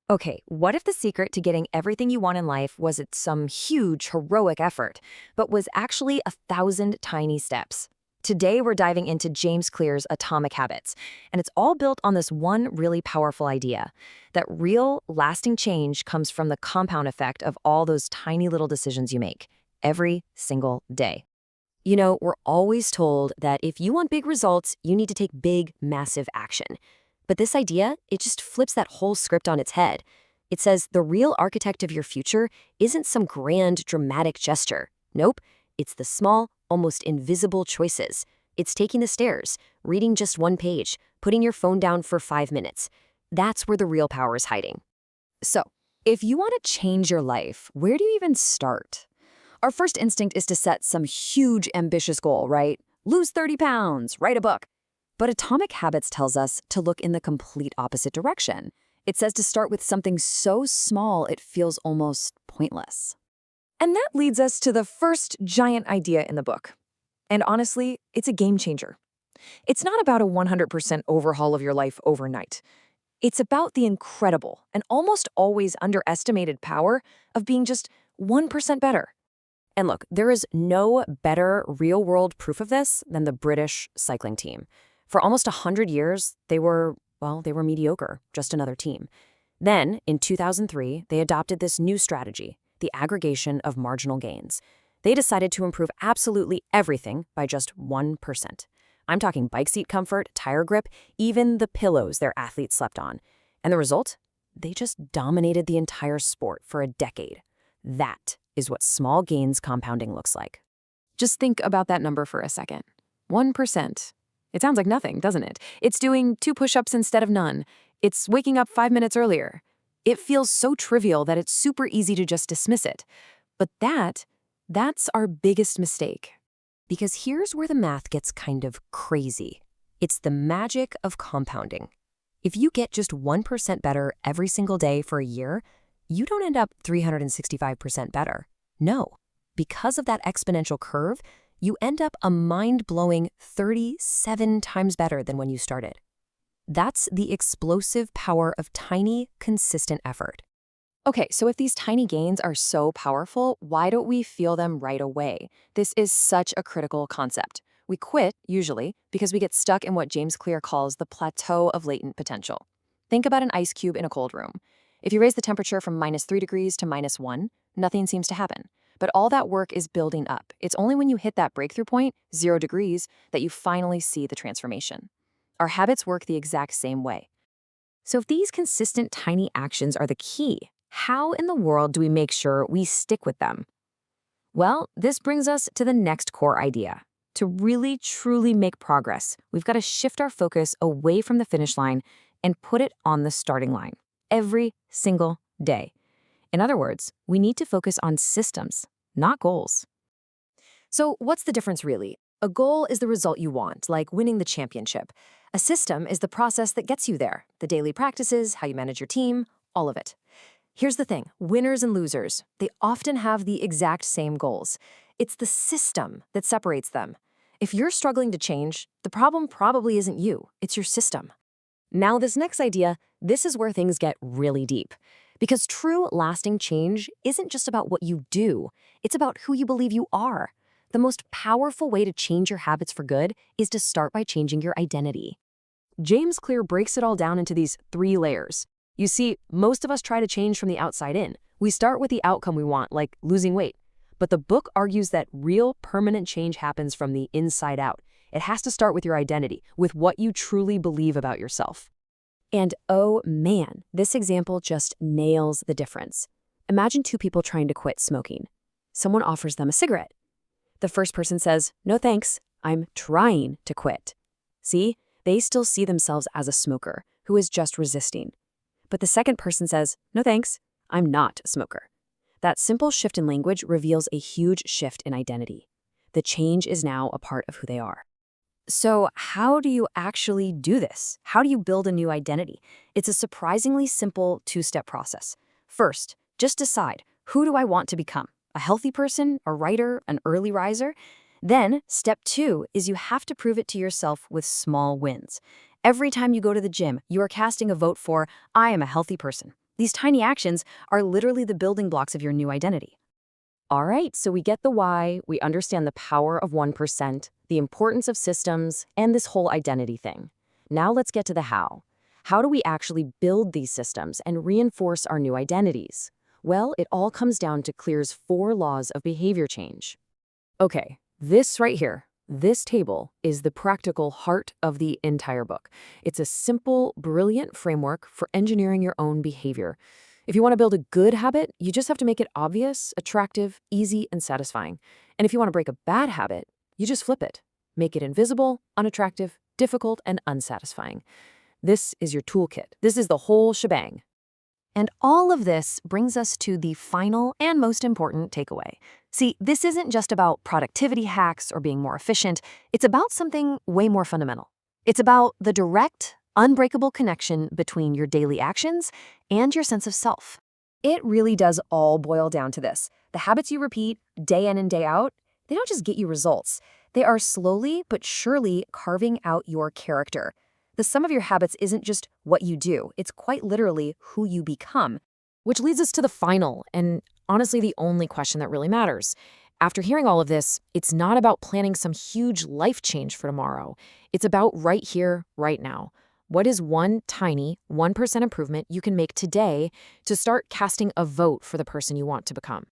Okay, what if the secret to getting everything you want in life wasn't some huge, heroic effort, but was actually 1,000 tiny steps? Today, we're diving into James Clear's Atomic Habits, and it's all built on this one really powerful idea that real, lasting change comes from the compound effect of all those tiny little decisions you make every single day. You know, we're always told that if you want big results, you need to take big, massive action. But this idea, it just flips that whole script on its head. It says the real architect of your future isn't some grand, dramatic gesture. Nope, it's the small, almost invisible choices. It's taking the stairs, reading just one page, putting your phone down for 5 minutes. That's where the real power is hiding. So, if you want to change your life, where do you even start? Our first instinct is to set some huge, ambitious goal, right? Lose 30 pounds, write a book. But Atomic Habits tells us to look in the complete opposite direction. It says to start with something so small it feels almost pointless. And that leads us to the first giant idea in the book. And honestly, it's a game changer. It's not about a 100% overhaul of your life overnight. It's about the incredible and almost always underestimated power of being just 1% better. And look, there is no better real-world proof of this than the British cycling team. For almost 100 years, they were mediocre, just another team. Then, in 2003, they adopted this new strategy, the aggregation of marginal gains. They decided to improve absolutely everything by just 1%. I'm talking bike seat comfort, tire grip, even the pillows their athletes slept on. And the result? They just dominated the entire sport for a decade. That is what small gains compounding looks like. Just think about that number for a second. 1%. It sounds like nothing, doesn't it? It's doing 2 push-ups instead of none. It's waking up 5 minutes earlier. It feels so trivial that it's super easy to just dismiss it. But that's our biggest mistake. Because here's where the math gets kind of crazy. It's the magic of compounding. If you get just 1% better every single day for a year, you don't end up 365% better. No, because of that exponential curve, you end up a mind-blowing 37 times better than when you started. That's the explosive power of tiny, consistent effort. Okay, so if these tiny gains are so powerful, why don't we feel them right away? This is such a critical concept. We quit, usually, because we get stuck in what James Clear calls the Plateau of Latent Potential. Think about an ice cube in a cold room. If you raise the temperature from -3 degrees to -1, nothing seems to happen. But all that work is building up. It's only when you hit that breakthrough point, 0 degrees, that you finally see the transformation. Our habits work the exact same way. So if these consistent tiny actions are the key, how in the world do we make sure we stick with them? Well, this brings us to the next core idea. To really, truly make progress, we've got to shift our focus away from the finish line and put it on the starting line every single day. In other words, we need to focus on systems, not goals. So what's the difference really? A goal is the result you want, like winning the championship. A system is the process that gets you there, the daily practices, how you manage your team, all of it. Here's the thing, winners and losers, they often have the exact same goals. It's the system that separates them. If you're struggling to change, the problem probably isn't you, it's your system. Now this next idea, this is where things get really deep. Because true, lasting change isn't just about what you do. It's about who you believe you are. The most powerful way to change your habits for good is to start by changing your identity. James Clear breaks it all down into these 3 layers. You see, most of us try to change from the outside in. We start with the outcome we want, like losing weight. But the book argues that real, permanent change happens from the inside out. It has to start with your identity, with what you truly believe about yourself. And oh man, this example just nails the difference. Imagine 2 people trying to quit smoking. Someone offers them a cigarette. The first person says, "No thanks, I'm trying to quit." See, they still see themselves as a smoker who is just resisting. But the second person says, "No thanks, I'm not a smoker." That simple shift in language reveals a huge shift in identity. The change is now a part of who they are. So how do you actually do this? How do you build a new identity? It's a surprisingly simple 2-step process. First, just decide, who do I want to become? A healthy person, a writer, an early riser? Then, step 2 is you have to prove it to yourself with small wins. Every time you go to the gym, you are casting a vote for, I am a healthy person. These tiny actions are literally the building blocks of your new identity. All right, so we get the why, we understand the power of 1%, the importance of systems, and this whole identity thing. Now let's get to the how. How do we actually build these systems and reinforce our new identities? Well, it all comes down to Clear's 4 laws of behavior change. Okay, this right here, this table is the practical heart of the entire book. It's a simple, brilliant framework for engineering your own behavior. If you want to build a good habit, you just have to make it obvious, attractive, easy, and satisfying. And if you want to break a bad habit, you just flip it. Make it invisible, unattractive, difficult, and unsatisfying. This is your toolkit. This is the whole shebang. And all of this brings us to the final and most important takeaway. See, this isn't just about productivity hacks or being more efficient. It's about something way more fundamental. It's about the direct, unbreakable connection between your daily actions and your sense of self. It really does all boil down to this. The habits you repeat day in and day out, they don't just get you results. They are slowly but surely carving out your character. The sum of your habits isn't just what you do, it's quite literally who you become. Which leads us to the final, and honestly, the only question that really matters. After hearing all of this, it's not about planning some huge life change for tomorrow. It's about right here, right now. What is one tiny 1% improvement you can make today to start casting a vote for the person you want to become?